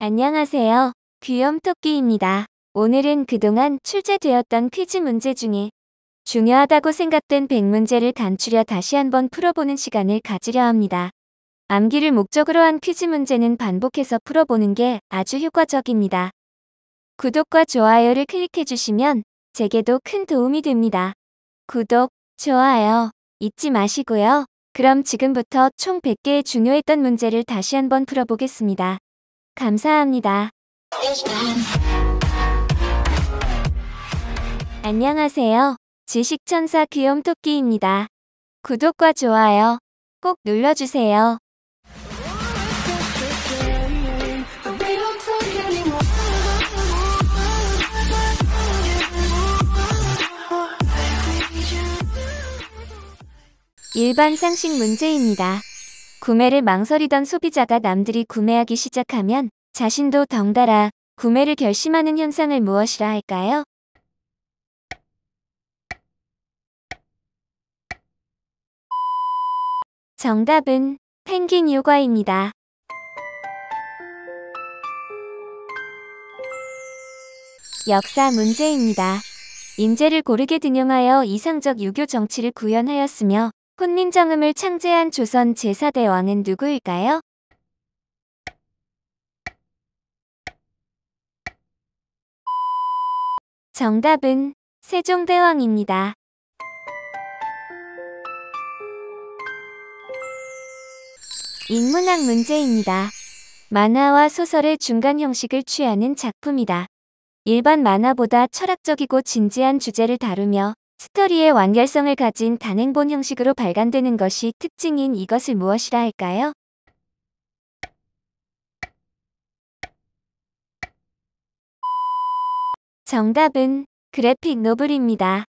안녕하세요. 귀염토끼입니다. 오늘은 그동안 출제되었던 퀴즈 문제 중에 중요하다고 생각된 100문제를 간추려 다시 한번 풀어보는 시간을 가지려 합니다. 암기를 목적으로 한 퀴즈 문제는 반복해서 풀어보는 게 아주 효과적입니다. 구독과 좋아요를 클릭해주시면 제게도 큰 도움이 됩니다. 구독, 좋아요 잊지 마시고요. 그럼 지금부터 총 100개의 중요했던 문제를 다시 한번 풀어보겠습니다. 감사합니다. 안녕하세요. 지식천사 귀염토끼입니다. 구독과 좋아요 꼭 눌러주세요. 일반 상식 문제입니다. 구매를 망설이던 소비자가 남들이 구매하기 시작하면 자신도 덩달아 구매를 결심하는 현상을 무엇이라 할까요? 정답은 펭귄 요가입니다. 역사 문제입니다. 인재를 고르게 등용하여 이상적 유교 정치를 구현하였으며 혼민정음을 창제한 조선 제4대 왕은 누구일까요? 정답은 세종대왕입니다. 인문학 문제입니다. 만화와 소설의 중간 형식을 취하는 작품이다. 일반 만화보다 철학적이고 진지한 주제를 다루며 스토리의 완결성을 가진 단행본 형식으로 발간되는 것이 특징인 이것을 무엇이라 할까요? 정답은 그래픽 노블입니다.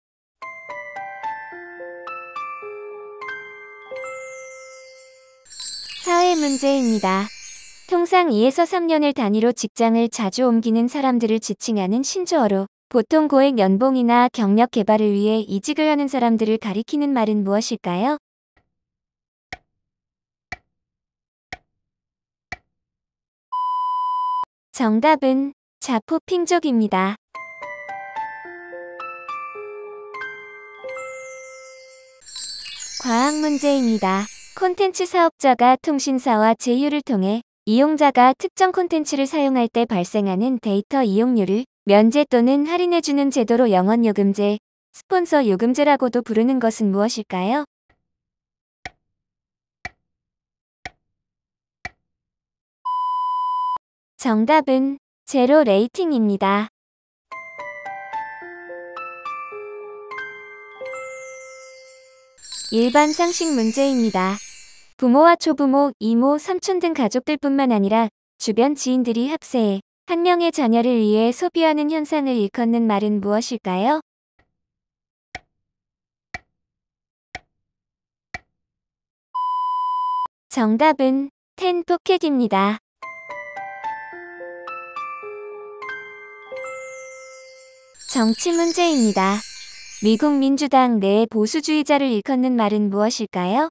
사회 문제입니다. 통상 2에서 3년을 단위로 직장을 자주 옮기는 사람들을 지칭하는 신조어로 보통 고액 연봉이나 경력 개발을 위해 이직을 하는 사람들을 가리키는 말은 무엇일까요? 정답은 자포핑족입니다. 과학 문제입니다. 콘텐츠 사업자가 통신사와 제휴를 통해 이용자가 특정 콘텐츠를 사용할 때 발생하는 데이터 이용료를 면제 또는 할인해주는 제도로 영원요금제, 스폰서 요금제라고도 부르는 것은 무엇일까요? 정답은 제로 레이팅입니다. 일반 상식 문제입니다. 부모와 초부모, 이모, 삼촌 등 가족들뿐만 아니라 주변 지인들이 합세해 한 명의 자녀를 위해 소비하는 현상을 일컫는 말은 무엇일까요? 정답은 텐포켓입니다. 정치 문제입니다. 미국 민주당 내 보수주의자를 일컫는 말은 무엇일까요?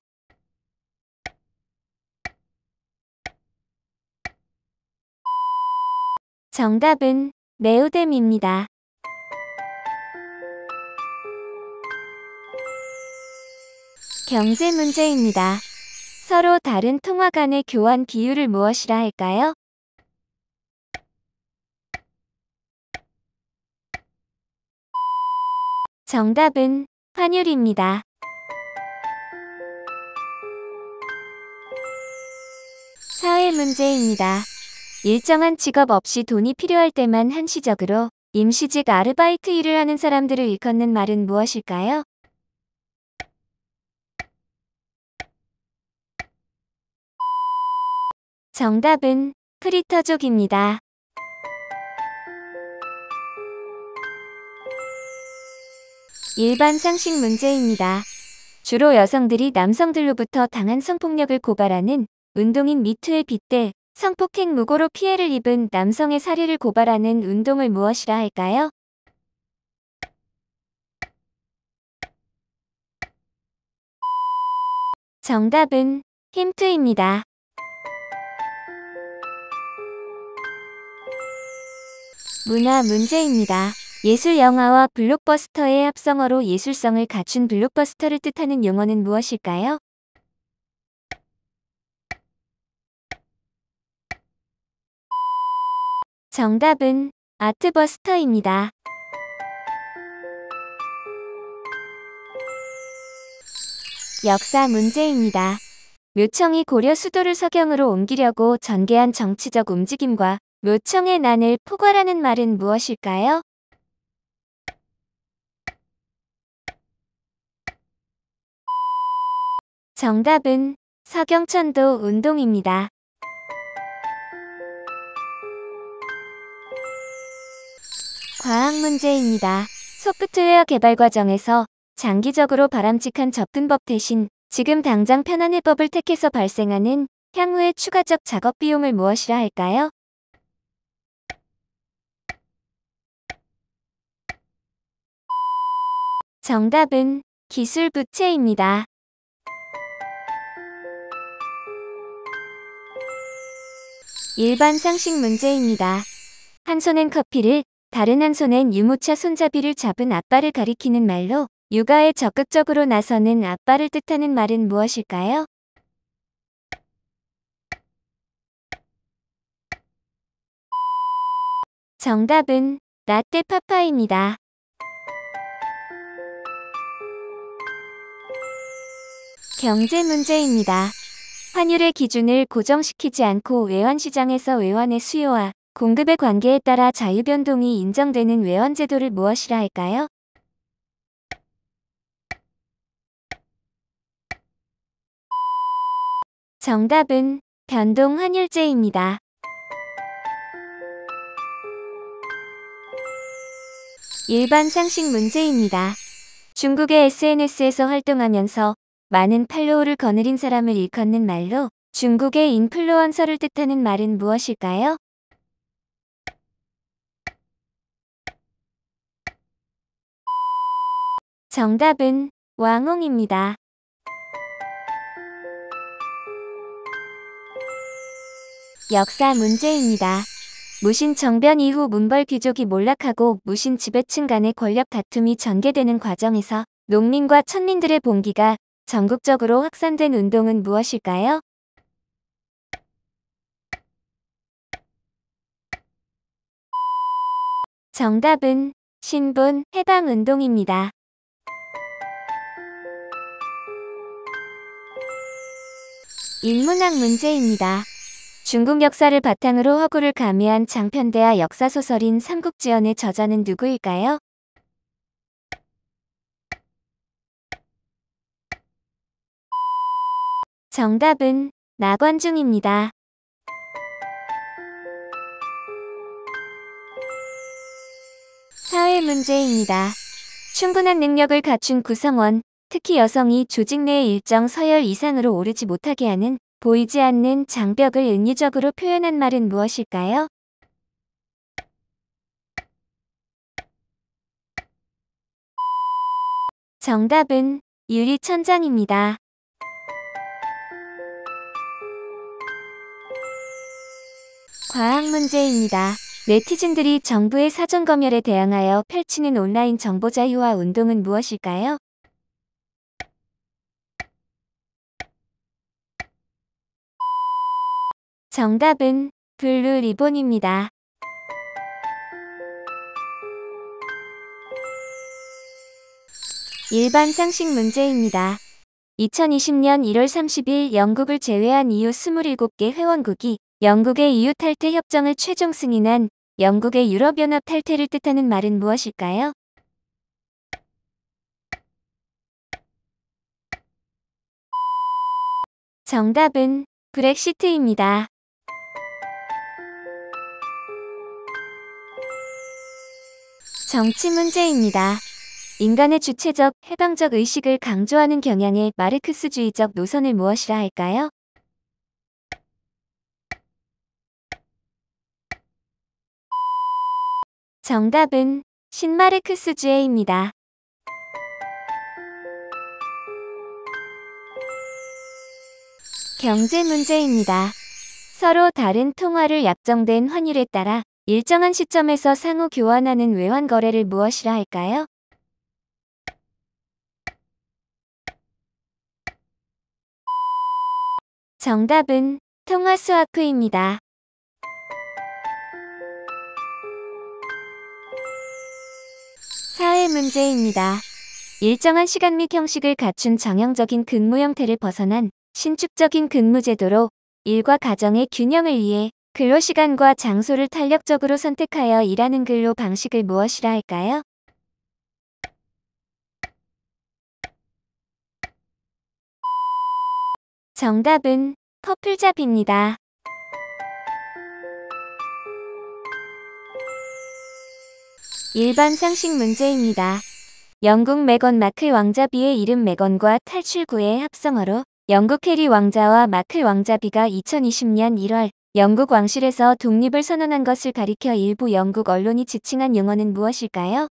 정답은 네오뎀입니다. 경제 문제입니다. 서로 다른 통화 간의 교환 비율을 무엇이라 할까요? 정답은 환율입니다. 사회 문제입니다. 일정한 직업 없이 돈이 필요할 때만 한시적으로 임시직 아르바이트 일을 하는 사람들을 일컫는 말은 무엇일까요? 정답은 프리터족입니다. 일반 상식 문제입니다. 주로 여성들이 남성들로부터 당한 성폭력을 고발하는 운동인 미투에 빗대 성폭행 무고로 피해를 입은 남성의 사례를 고발하는 운동을 무엇이라 할까요? 정답은 힘투입니다. 문화 문제입니다. 예술 영화와 블록버스터의 합성어로 예술성을 갖춘 블록버스터를 뜻하는 용어는 무엇일까요? 정답은 아트버스터입니다. 역사 문제입니다. 묘청이 고려 수도를 서경으로 옮기려고 전개한 정치적 움직임과 묘청의 난을 포괄하는 말은 무엇일까요? 정답은 서경천도 운동입니다. 과학 문제입니다. 소프트웨어 개발 과정에서 장기적으로 바람직한 접근법 대신 지금 당장 편한 해법을 택해서 발생하는 향후의 추가적 작업 비용을 무엇이라 할까요? 정답은 기술 부채입니다. 일반 상식 문제입니다. 한 손엔 커피를, 다른 한 손엔 유모차 손잡이를 잡은 아빠를 가리키는 말로 육아에 적극적으로 나서는 아빠를 뜻하는 말은 무엇일까요? 정답은 라떼 파파입니다. 경제 문제입니다. 환율의 기준을 고정시키지 않고 외환시장에서 외환의 수요와 공급의 관계에 따라 자유변동이 인정되는 외환제도를 무엇이라 할까요? 정답은 변동환율제입니다. 일반 상식 문제입니다. 중국의 SNS에서 활동하면서 많은 팔로우를 거느린 사람을 일컫는 말로 중국의 인플루언서를 뜻하는 말은 무엇일까요? 정답은 왕홍입니다. 역사 문제입니다. 무신 정변 이후 문벌 귀족이 몰락하고 무신 지배층 간의 권력 다툼이 전개되는 과정에서 농민과 천민들의 봉기가 전국적으로 확산된 운동은 무엇일까요? 정답은 신분 해방 운동입니다. 인문학 문제입니다. 중국 역사를 바탕으로 허구를 가미한 장편대화 역사소설인 삼국지연의 저자는 누구일까요? 정답은 나관중입니다. 사회 문제입니다. 충분한 능력을 갖춘 구성원, 특히 여성이 조직 내의 일정 서열 이상으로 오르지 못하게 하는 보이지 않는 장벽을 은유적으로 표현한 말은 무엇일까요? 정답은 유리천장입니다. 과학 문제입니다. 네티즌들이 정부의 사전검열에 대항하여 펼치는 온라인 정보자유화 운동은 무엇일까요? 정답은 블루 리본입니다. 일반 상식 문제입니다. 2020년 1월 30일 영국을 제외한 EU 27개 회원국이 영국의 EU 탈퇴 협정을 최종 승인한 영국의 유럽연합 탈퇴를 뜻하는 말은 무엇일까요? 정답은 브렉시트입니다. 정치 문제입니다. 인간의 주체적, 해방적 의식을 강조하는 경향의 마르크스주의적 노선을 무엇이라 할까요? 정답은 신마르크스주의입니다. 경제 문제입니다. 서로 다른 통화를 약정된 환율에 따라 일정한 시점에서 상호 교환하는 외환 거래를 무엇이라 할까요? 정답은 통화 스와프입니다. 사회 문제입니다. 일정한 시간 및 형식을 갖춘 정형적인 근무 형태를 벗어난 신축적인 근무 제도로 일과 가정의 균형을 위해 근로시간과 장소를 탄력적으로 선택하여 일하는 근로 방식을 무엇이라 할까요? 정답은 커플잡입니다. 일반 상식 문제입니다. 영국 메건 마클 왕자비의 이름 메건과 탈출구의 합성어로 영국 해리 왕자와 마클 왕자비가 2020년 1월 영국 왕실에서 독립을 선언한 것을 가리켜 일부 영국 언론이 지칭한 용어는 무엇일까요?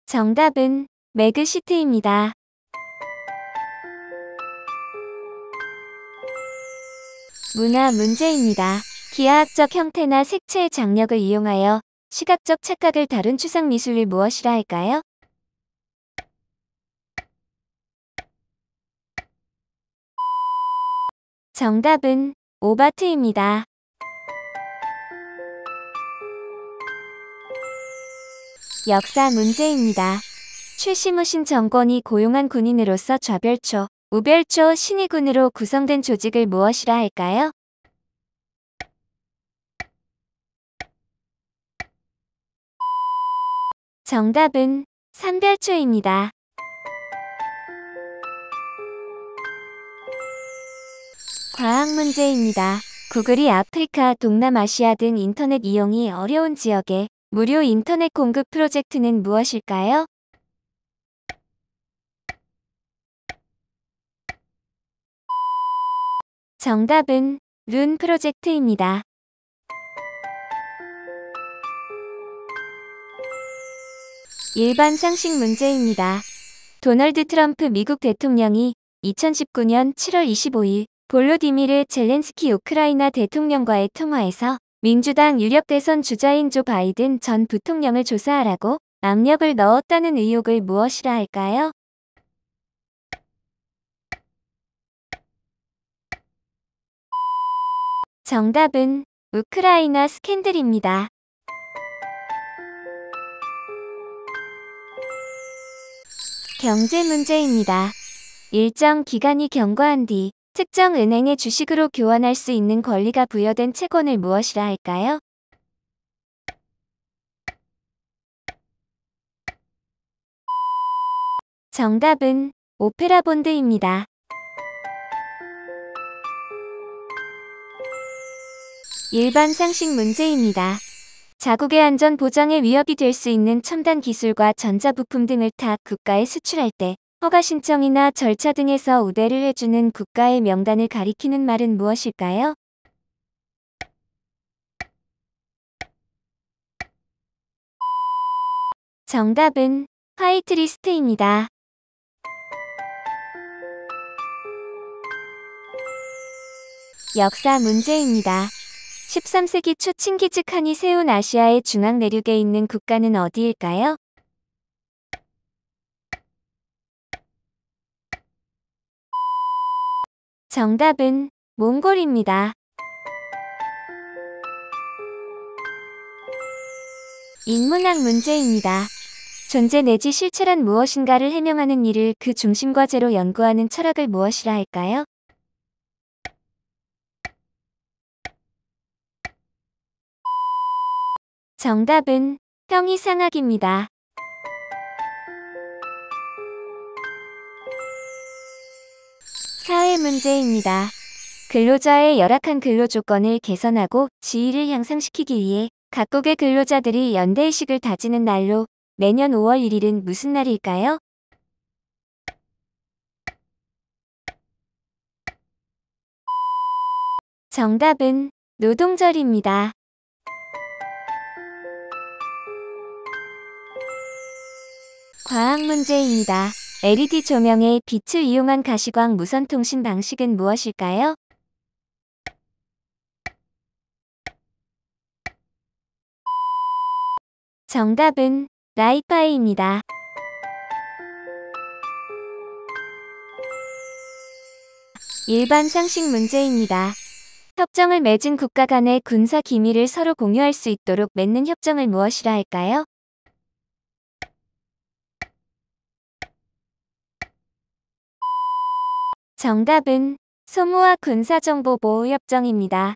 정답은 맥그시트입니다. 문화 문제입니다. 기하학적 형태나 색채의 장력을 이용하여 시각적 착각을 다룬 추상 미술을 무엇이라 할까요? 정답은 오바트입니다. 역사 문제입니다. 최시무신 정권이 고용한 군인으로서 좌별초, 우별초, 신의군으로 구성된 조직을 무엇이라 할까요? 정답은 삼별초입니다. 과학 문제입니다. 구글이 아프리카, 동남아시아 등 인터넷 이용이 어려운 지역에 무료 인터넷 공급 프로젝트는 무엇일까요? 정답은 룬 프로젝트입니다. 일반 상식 문제입니다. 도널드 트럼프 미국 대통령이 2019년 7월 25일 볼로디미르 젤렌스키 우크라이나 대통령과의 통화에서 민주당 유력 대선 주자인 조 바이든 전 부통령을 조사하라고 압력을 넣었다는 의혹을 무엇이라 할까요? 정답은 우크라이나 스캔들입니다. 경제 문제입니다. 일정 기간이 경과한 뒤 특정 은행의 주식으로 교환할 수 있는 권리가 부여된 채권을 무엇이라 할까요? 정답은 오페라 본드입니다. 일반 상식 문제입니다. 자국의 안전 보장에 위협이 될 수 있는 첨단 기술과 전자부품 등을 타 국가에 수출할 때 허가 신청이나 절차 등에서 우대를 해주는 국가의 명단을 가리키는 말은 무엇일까요? 정답은 화이트리스트입니다. 역사 문제입니다. 13세기 초 칭기즈 칸이 세운 아시아의 중앙 내륙에 있는 국가는 어디일까요? 정답은 몽골입니다. 인문학 문제입니다. 존재 내지 실체란 무엇인가를 해명하는 일을 그 중심과제로 연구하는 철학을 무엇이라 할까요? 정답은 형이상학입니다. 사회 문제입니다. 근로자의 열악한 근로 조건을 개선하고 지위를 향상시키기 위해 각국의 근로자들이 연대의식을 다지는 날로 매년 5월 1일은 무슨 날일까요? 정답은 노동절입니다. 과학 문제입니다. LED 조명의 빛을 이용한 가시광 무선통신 방식은 무엇일까요? 정답은 라이파이입니다. 일반 상식 문제입니다. 협정을 맺은 국가 간의 군사 기밀을 서로 공유할 수 있도록 맺는 협정을 무엇이라 할까요? 정답은 소모와 군사정보보호협정입니다.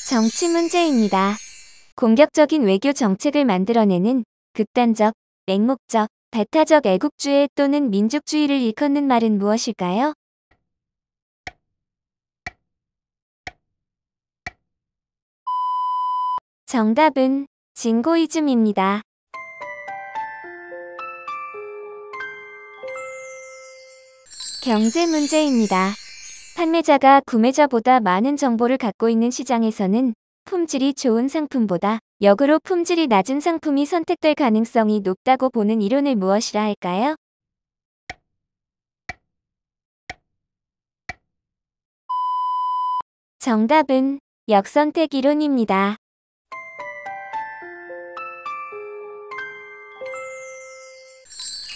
정치 문제입니다. 공격적인 외교 정책을 만들어내는 극단적, 맹목적, 배타적 애국주의 또는 민족주의를 일컫는 말은 무엇일까요? 정답은 진고이즘입니다. 경제 문제입니다. 판매자가 구매자보다 많은 정보를 갖고 있는 시장에서는 품질이 좋은 상품보다 역으로 품질이 낮은 상품이 선택될 가능성이 높다고 보는 이론을 무엇이라 할까요? 정답은 역선택 이론입니다.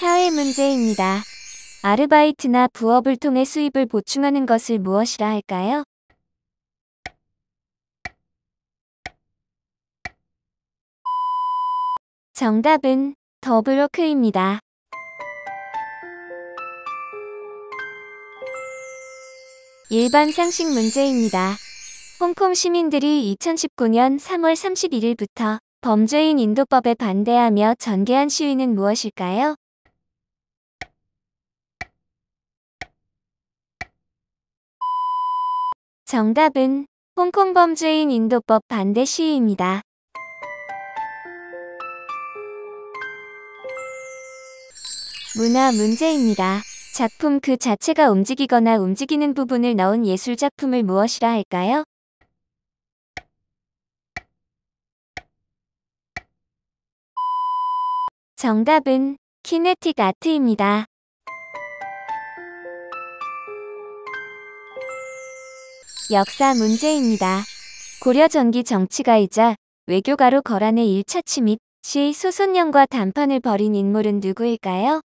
사회 문제입니다. 아르바이트나 부업을 통해 수입을 보충하는 것을 무엇이라 할까요? 정답은 더블워크입니다. 일반 상식 문제입니다. 홍콩 시민들이 2019년 3월 31일부터 범죄인 인도법에 반대하며 전개한 시위는 무엇일까요? 정답은 홍콩 범죄인 인도법 반대 시위입니다. 문화 문제입니다. 작품 그 자체가 움직이거나 움직이는 부분을 넣은 예술 작품을 무엇이라 할까요? 정답은 키네틱 아트입니다. 역사 문제입니다. 고려 전기 정치가이자 외교가로 거란의 1차 침입 시 소손령과談判을 벌인 인물은 누구일까요?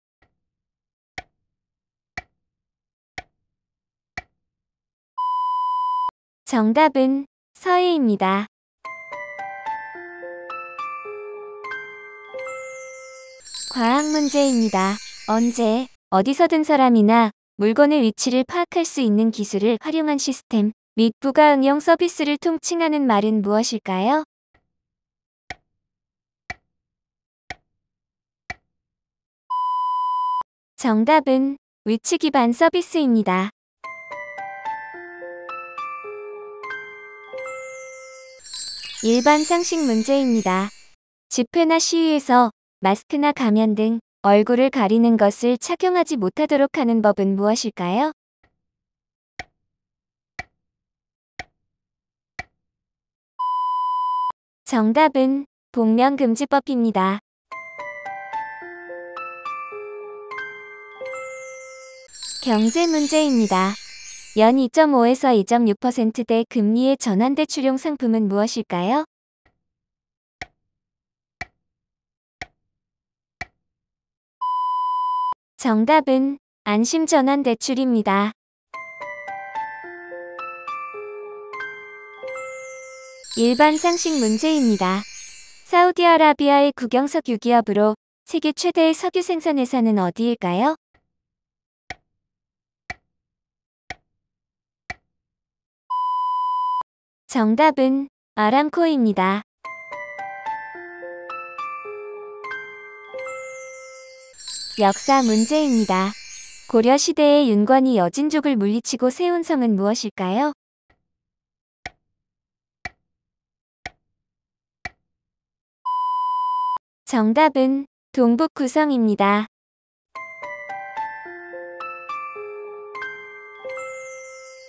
정답은 서해입니다. 과학 문제입니다. 언제, 어디서든 사람이나 물건의 위치를 파악할 수 있는 기술을 활용한 시스템 및 부가 응용 서비스를 통칭하는 말은 무엇일까요? 정답은 위치 기반 서비스입니다. 일반 상식 문제입니다. 집회나 시위에서 마스크나 가면 등 얼굴을 가리는 것을 착용하지 못하도록 하는 법은 무엇일까요? 정답은 복면금지법입니다. 경제 문제입니다. 연 2.5에서 2.6%대 금리의 전환대출용 상품은 무엇일까요? 정답은 안심전환대출입니다. 일반 상식 문제입니다. 사우디아라비아의 국영석유 기업으로 세계 최대의 석유 생산 회사는 어디일까요? 정답은 아람코입니다. 역사 문제입니다. 고려 시대의 윤관이 여진족을 물리치고 세운 성은 무엇일까요? 정답은 동북구성입니다.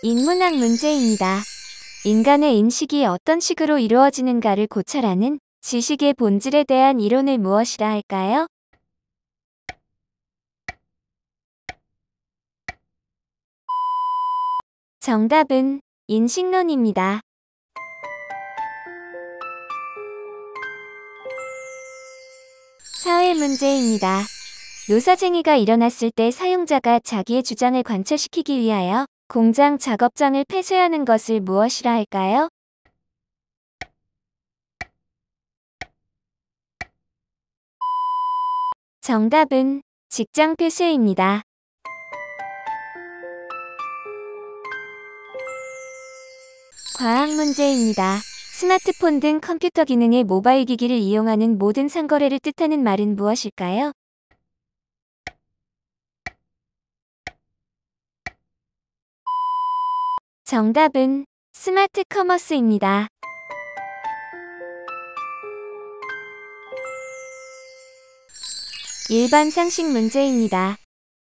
인문학 문제입니다. 인간의 인식이 어떤 식으로 이루어지는가를 고찰하는 지식의 본질에 대한 이론을 무엇이라 할까요? 정답은 인식론입니다. 사회 문제입니다. 노사쟁의가 일어났을 때 사용자가 자기의 주장을 관철시키기 위하여 공장 작업장을 폐쇄하는 것을 무엇이라 할까요? 정답은 직장 폐쇄입니다. 과학 문제입니다. 스마트폰 등 컴퓨터 기능의 모바일 기기를 이용하는 모든 상거래를 뜻하는 말은 무엇일까요? 정답은 스마트 커머스입니다. 일반 상식 문제입니다.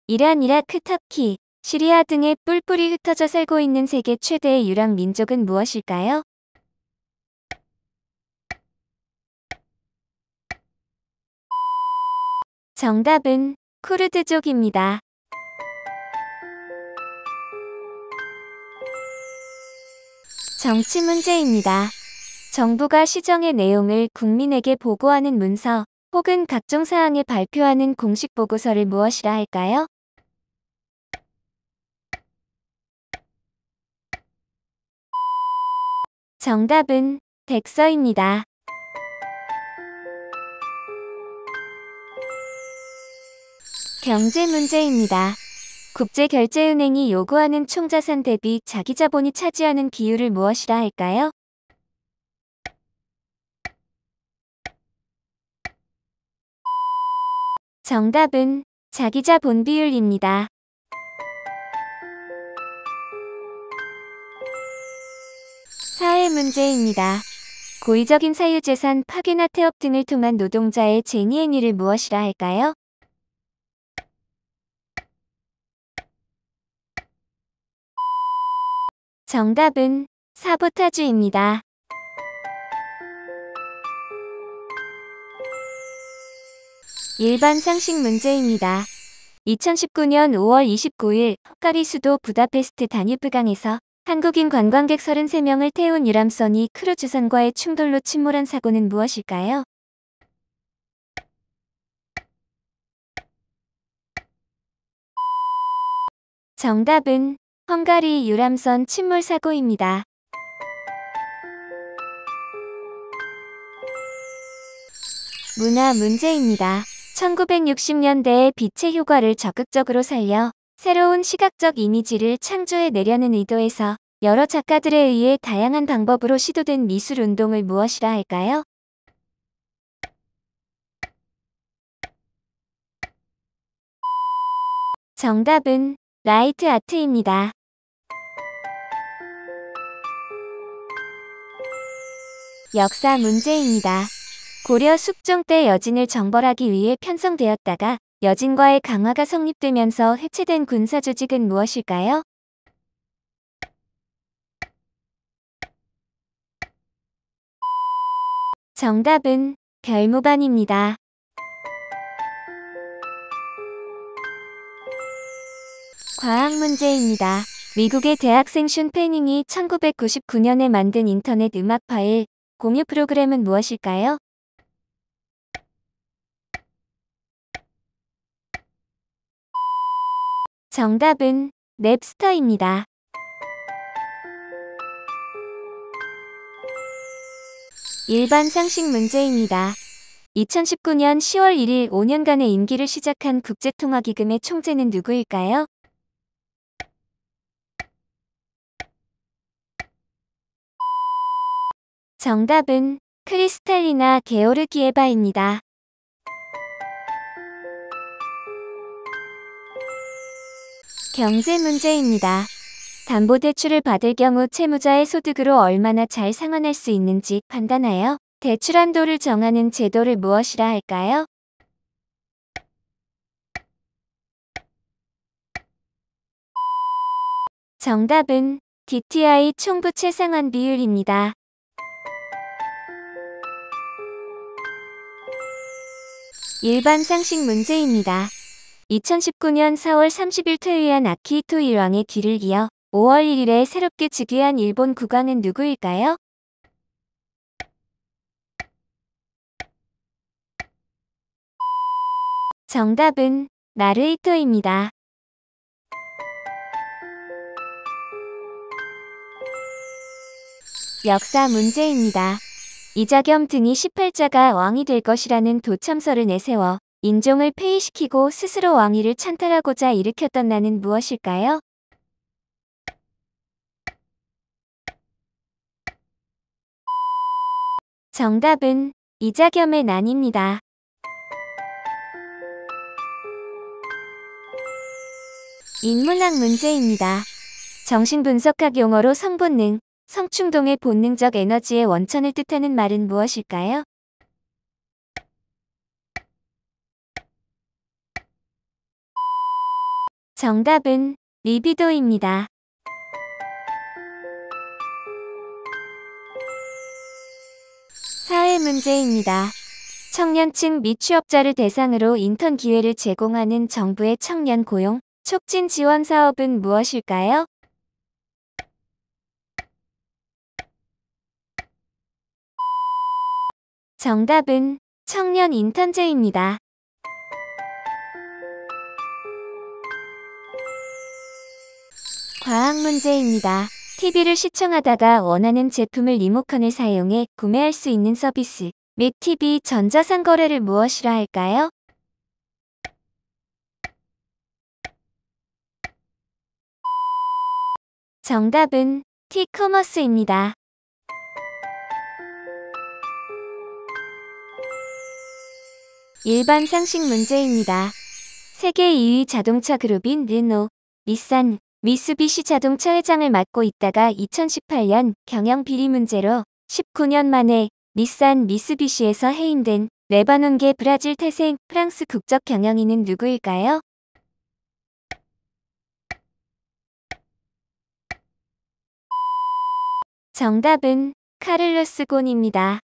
이란, 이라크, 터키, 시리아 등의 뿔뿔이 흩어져 살고 있는 세계 최대의 유랑 민족은 무엇일까요? 정답은 쿠르드족입니다. 정치 문제입니다. 정부가 시정의 내용을 국민에게 보고하는 문서 혹은 각종 사항에 발표하는 공식 보고서를 무엇이라 할까요? 정답은 백서입니다. 경제 문제입니다. 국제결제은행이 요구하는 총자산 대비 자기자본이 차지하는 비율을 무엇이라 할까요? 정답은 자기자본 비율입니다. 사회 문제입니다. 고의적인 사유재산 파괴나 태업 등을 통한 노동자의 쟁의행위를 무엇이라 할까요? 정답은 사보타주입니다. 일반 상식 문제입니다. 2019년 5월 29일 헝가리 수도 부다페스트 다뉴브강에서 한국인 관광객 33명을 태운 유람선이 크루즈선과의 충돌로 침몰한 사고는 무엇일까요? 정답은 헝가리 유람선 침몰 사고입니다. 문화 문제입니다. 1960년대에 빛의 효과를 적극적으로 살려 새로운 시각적 이미지를 창조해내려는 의도에서 여러 작가들에 의해 다양한 방법으로 시도된 미술 운동을 무엇이라 할까요? 정답은 라이트 아트입니다. 역사 문제입니다. 고려 숙종 때 여진을 정벌하기 위해 편성되었다가 여진과의 강화가 성립되면서 해체된 군사 조직은 무엇일까요? 정답은 별무반입니다. 과학 문제입니다. 미국의 대학생 슌 페닝이 1999년에 만든 인터넷 음악 파일 공유 프로그램은 무엇일까요? 정답은 냅스터입니다. 일반 상식 문제입니다. 2019년 10월 1일 5년간의 임기를 시작한 국제통화기금의 총재는 누구일까요? 정답은 크리스탈리나 게오르기에바입니다. 경제 문제입니다. 담보대출을 받을 경우 채무자의 소득으로 얼마나 잘 상환할 수 있는지 판단하여 대출 한도를 정하는 제도를 무엇이라 할까요? 정답은 DTI 총부채 상환 비율입니다. 일반 상식 문제입니다. 2019년 4월 30일 퇴위한 아키히토 일왕의 뒤를 이어 5월 1일에 새롭게 즉위한 일본 국왕은 누구일까요? 정답은 나루히토입니다. 역사 문제입니다. 이자겸 등이 18자가 왕이 될 것이라는 도참설을 내세워 인종을 폐위시키고 스스로 왕위를 찬탈하고자 일으켰던 난은 무엇일까요? 정답은 이자겸의 난입니다. 인문학 문제입니다. 정신분석학 용어로 성본능, 성충동의 본능적 에너지의 원천을 뜻하는 말은 무엇일까요? 정답은 리비도입니다. 사회 문제입니다. 청년층 및 취업자를 대상으로 인턴 기회를 제공하는 정부의 청년 고용 촉진 지원 사업은 무엇일까요? 정답은 청년 인턴제입니다. 과학 문제입니다. TV를 시청하다가 원하는 제품을 리모컨을 사용해 구매할 수 있는 서비스 및 TV 전자상거래를 무엇이라 할까요? 정답은 티커머스입니다. 일반 상식 문제입니다. 세계 2위 자동차 그룹인 르노, 닛산, 미쓰비시 자동차 회장을 맡고 있다가 2018년 경영 비리 문제로 19년 만에 닛산 미쓰비시에서 해임된 레바논계 브라질 태생 프랑스 국적 경영인은 누구일까요? 정답은 카를로스 곤입니다.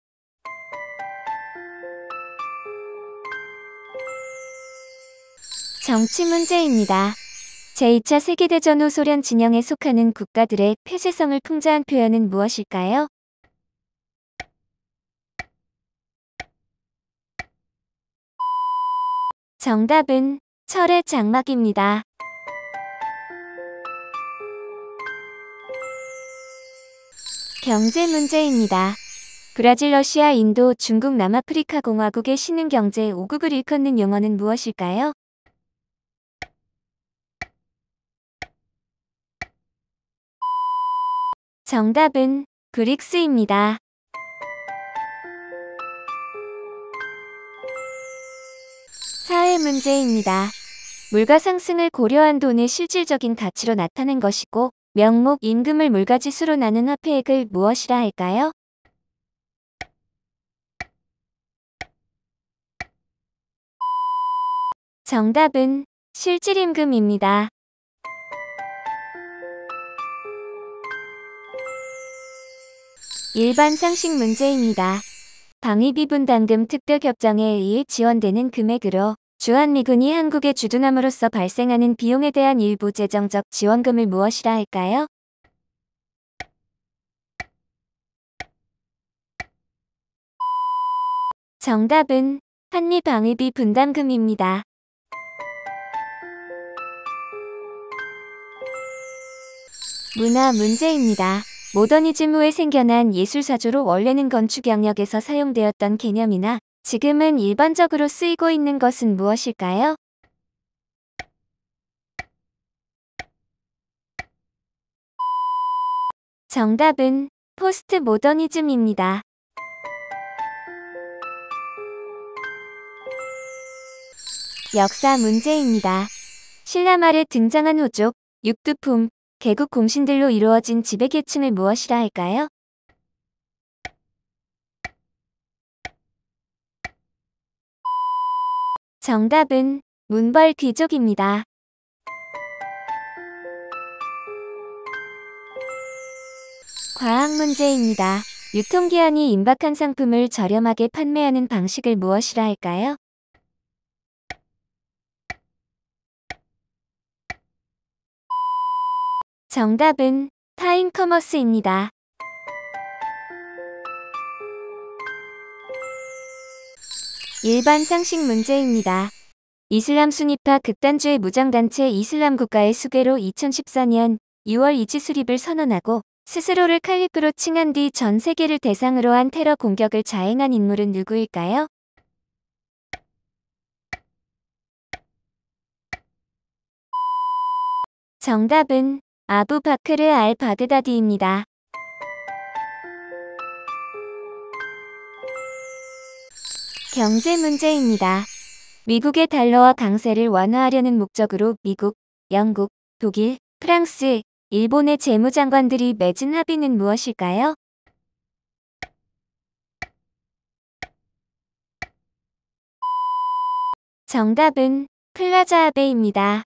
정치 문제입니다. 제2차 세계대전 후 소련 진영에 속하는 국가들의 폐쇄성을 풍자한 표현은 무엇일까요? 정답은 철의 장막입니다. 경제 문제입니다. 브라질, 러시아, 인도, 중국, 남아프리카 공화국의 신흥 경제 5국을 일컫는 용어는 무엇일까요? 정답은 브릭스입니다. 사회 문제입니다. 물가 상승을 고려한 돈의 실질적인 가치로 나타낸 것이고 명목, 임금을 물가지수로 나눈 화폐액을 무엇이라 할까요? 정답은 실질임금입니다. 일반 상식 문제입니다. 방위비 분담금 특별협정에 의해 지원되는 금액으로 주한미군이 한국에 주둔함으로써 발생하는 비용에 대한 일부 재정적 지원금을 무엇이라 할까요? 정답은 한미 방위비 분담금입니다. 문화 문제입니다. 모더니즘 후에 생겨난 예술사조로 원래는 건축 영역에서 사용되었던 개념이나 지금은 일반적으로 쓰이고 있는 것은 무엇일까요? 정답은 포스트 모더니즘입니다. 역사 문제입니다. 신라 말에 등장한 호족, 육두품, 개국 공신들로 이루어진 지배계층을 무엇이라 할까요? 정답은 문벌 귀족입니다. 과학 문제입니다. 유통기한이 임박한 상품을 저렴하게 판매하는 방식을 무엇이라 할까요? 정답은 타임커머스입니다. 일반 상식 문제입니다. 이슬람 순위파 극단주의 무장단체 이슬람 국가의 수괴로 2014년 6월 이지 수립을 선언하고 스스로를 칼리프로 칭한 뒤 전 세계를 대상으로 한 테러 공격을 자행한 인물은 누구일까요? 정답은 아부 바크르 알 바그다디입니다. 경제 문제입니다. 미국의 달러와 강세를 완화하려는 목적으로 미국, 영국, 독일, 프랑스, 일본의 재무장관들이 맺은 합의는 무엇일까요? 정답은 플라자 합의입니다.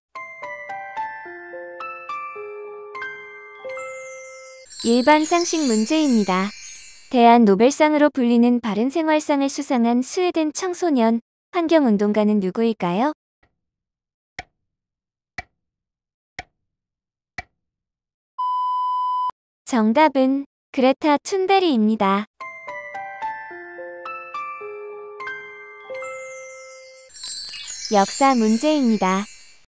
일반 상식 문제입니다. 대한 노벨상으로 불리는 바른 생활상을 수상한 스웨덴 청소년 환경운동가는 누구일까요? 정답은 그레타 툰베리입니다. 역사 문제입니다.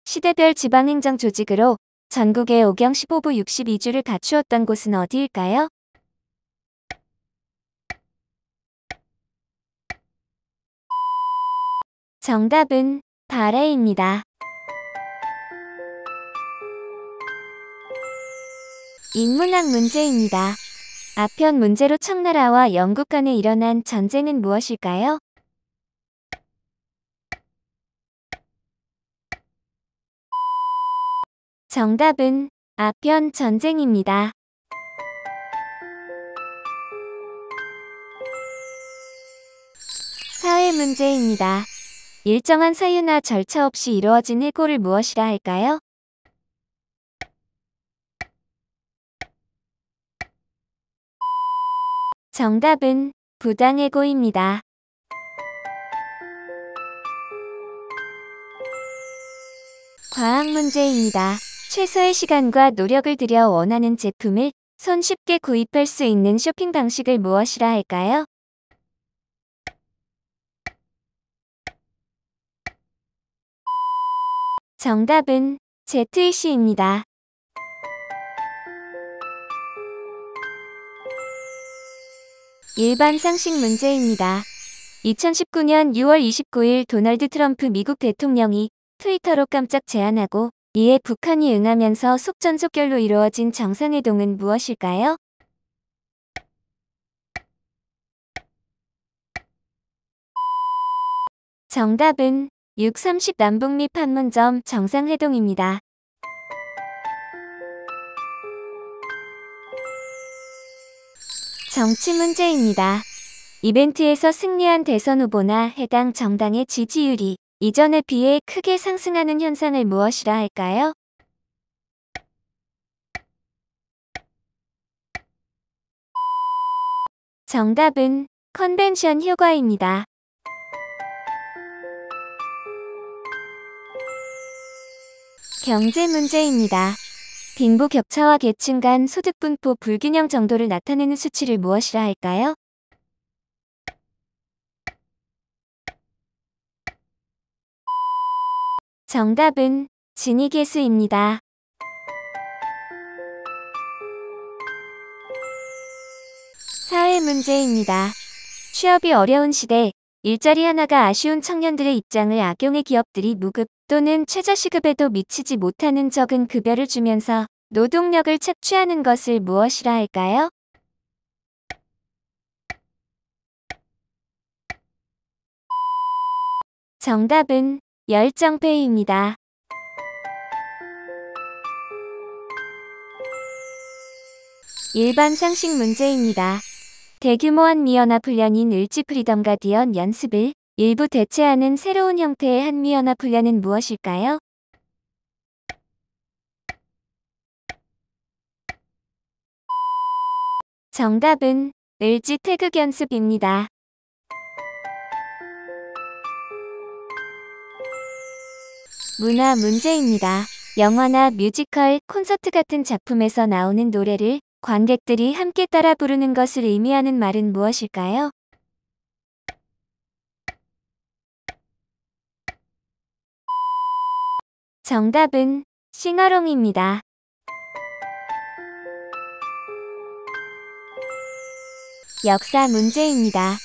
시대별 지방행정 조직으로 전국에 오경 15부 62주를 갖추었던 곳은 어디일까요? 정답은 바레입니다. 인문학 문제입니다. 아편 문제로 청나라와 영국 간에 일어난 전쟁은 무엇일까요? 정답은 아편 전쟁입니다. 사회 문제입니다. 일정한 사유나 절차 없이 이루어진 해고를 무엇이라 할까요? 정답은 부당해고입니다. 과학 문제입니다. 최소의 시간과 노력을 들여 원하는 제품을 손쉽게 구입할 수 있는 쇼핑 방식을 무엇이라 할까요? 정답은 ZEC입니다. 일반 상식 문제입니다. 2019년 6월 29일 도널드 트럼프 미국 대통령이 트위터로 깜짝 제안하고 이에 북한이 응하면서 속전속결로 이루어진 정상회동은 무엇일까요? 정답은 6.30 남북미 판문점 정상회동입니다. 정치 문제입니다. 이벤트에서 승리한 대선 후보나 해당 정당의 지지율이 이전에 비해 크게 상승하는 현상을 무엇이라 할까요? 정답은 컨벤션 효과입니다. 경제 문제입니다. 빈부 격차와 계층 간 소득 분포 불균형 정도를 나타내는 수치를 무엇이라 할까요? 정답은 지니계수입니다. 사회 문제입니다. 취업이 어려운 시대, 일자리 하나가 아쉬운 청년들의 입장을 악용해 기업들이 무급 또는 최저시급에도 미치지 못하는 적은 급여를 주면서 노동력을 착취하는 것을 무엇이라 할까요? 정답은 열정페이입니다. 일반 상식 문제입니다. 대규모한 미연합 훈련인 을지 프리덤 가디언 연습을 일부 대체하는 새로운 형태의 한미연합 훈련은 무엇일까요? 정답은 을지 태극 연습입니다. 문화 문제입니다. 영화나 뮤지컬, 콘서트 같은 작품에서 나오는 노래를 관객들이 함께 따라 부르는 것을 의미하는 말은 무엇일까요? 정답은 싱어롱입니다. 역사 문제입니다.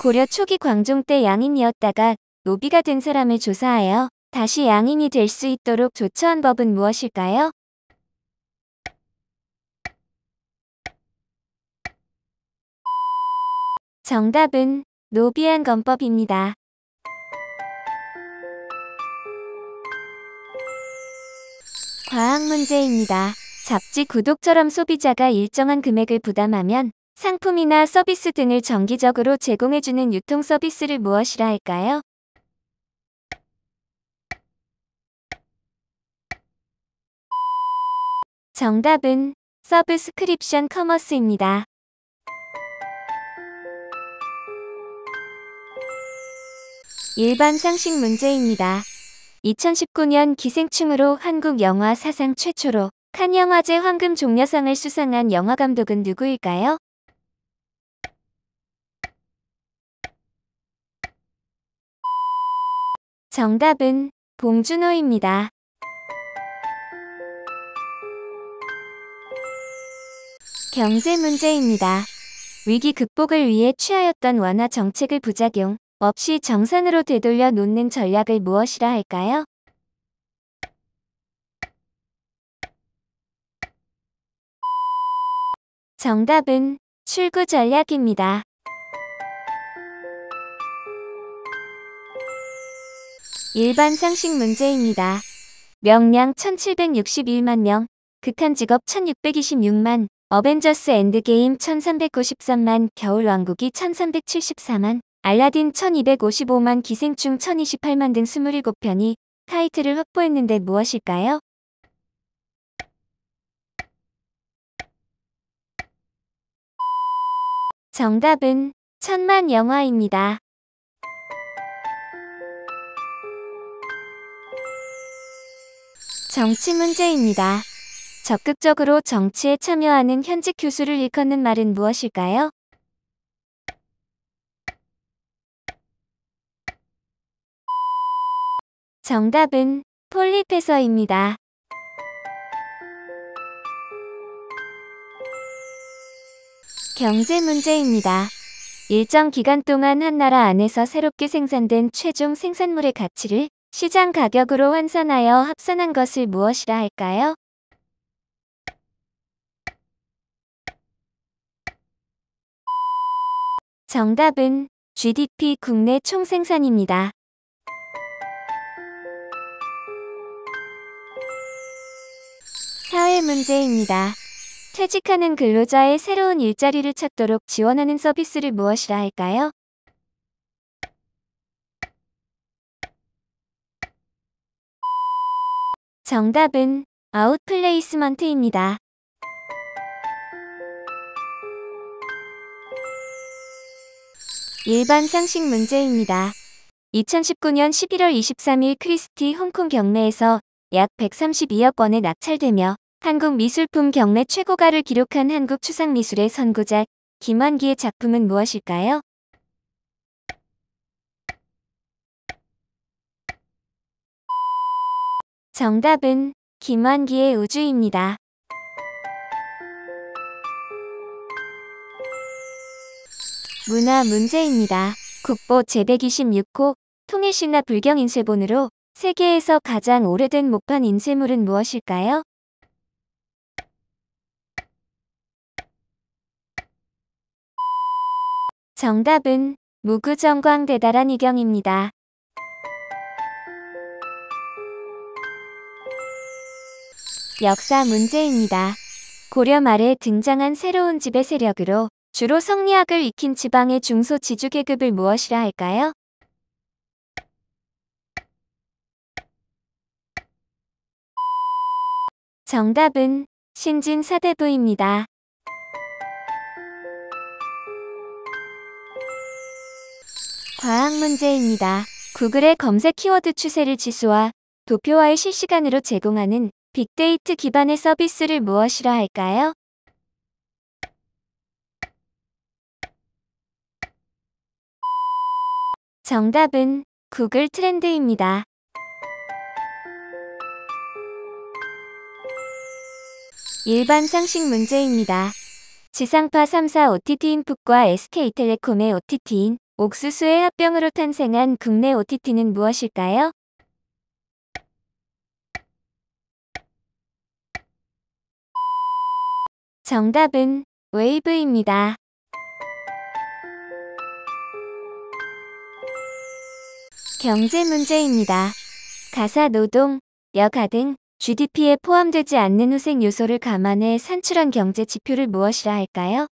고려 초기 광종 때 양인이었다가 노비가 된 사람을 조사하여 다시 양인이 될 수 있도록 조처한 법은 무엇일까요? 정답은 노비안 건법입니다. 과학 문제입니다. 잡지 구독처럼 소비자가 일정한 금액을 부담하면 상품이나 서비스 등을 정기적으로 제공해주는 유통 서비스를 무엇이라 할까요? 정답은 서브스크립션 커머스입니다. 일반 상식 문제입니다. 2019년 기생충으로 한국 영화 사상 최초로 칸 영화제 황금 종려상을 수상한 영화감독은 누구일까요? 정답은 봉준호입니다. 경제 문제입니다. 위기 극복을 위해 취하였던 완화 정책을 부작용 없이 정상으로 되돌려 놓는 전략을 무엇이라 할까요? 정답은 출구 전략입니다. 일반 상식 문제입니다. 명량 1761만 명, 극한 직업 1626만, 어벤져스 엔드게임 1353만, 겨울왕국이 1374만, 알라딘 1255만, 기생충 1028만 등 27편이 타이틀을 확보했는데 무엇일까요? 정답은 천만 영화입니다. 정치 문제입니다. 적극적으로 정치에 참여하는 현직 교수를 일컫는 말은 무엇일까요? 정답은 폴리페서입니다. 경제 문제입니다. 일정 기간 동안 한 나라 안에서 새롭게 생산된 최종 생산물의 가치를 시장 가격으로 환산하여 합산한 것을 무엇이라 할까요? 정답은 GDP 국내 총생산입니다. 사회 문제입니다. 퇴직하는 근로자의 새로운 일자리를 찾도록 지원하는 서비스를 무엇이라 할까요? 정답은 아웃플레이스먼트입니다. 일반 상식 문제입니다. 2019년 11월 23일 크리스티 홍콩 경매에서 약 132억 원에 낙찰되며 한국 미술품 경매 최고가를 기록한 한국 추상미술의 선구자 김환기의 작품은 무엇일까요? 정답은 김환기의 우주입니다. 문화 문제입니다. 국보 제126호 통일신라 불경인쇄본으로 세계에서 가장 오래된 목판 인쇄물은 무엇일까요? 정답은 무구정광 대다란 이경입니다. 역사 문제입니다. 고려 말에 등장한 새로운 지배 세력으로 주로 성리학을 익힌 지방의 중소 지주 계급을 무엇이라 할까요? 정답은 신진 사대부입니다. 과학 문제입니다. 구글의 검색 키워드 추세를 지수와 도표화에 실시간으로 제공하는 빅데이터 기반의 서비스를 무엇이라 할까요? 정답은 구글 트렌드입니다. 일반 상식 문제입니다. 지상파 3사 OTT 인풋과 SK텔레콤의 OTT인 옥수수의 합병으로 탄생한 국내 OTT는 무엇일까요? 정답은 웨이브입니다. 경제 문제입니다. 가사 노동, 여가 등 GDP에 포함되지 않는 후생 요소를 감안해 산출한 경제 지표를 무엇이라 할까요?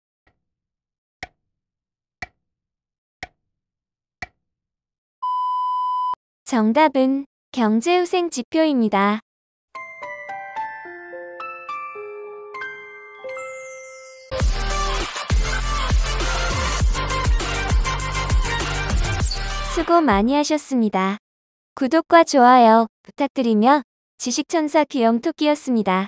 정답은 경제후생 지표입니다. 수고 많이 하셨습니다. 구독과 좋아요 부탁드리며 지식천사 귀염토끼였습니다.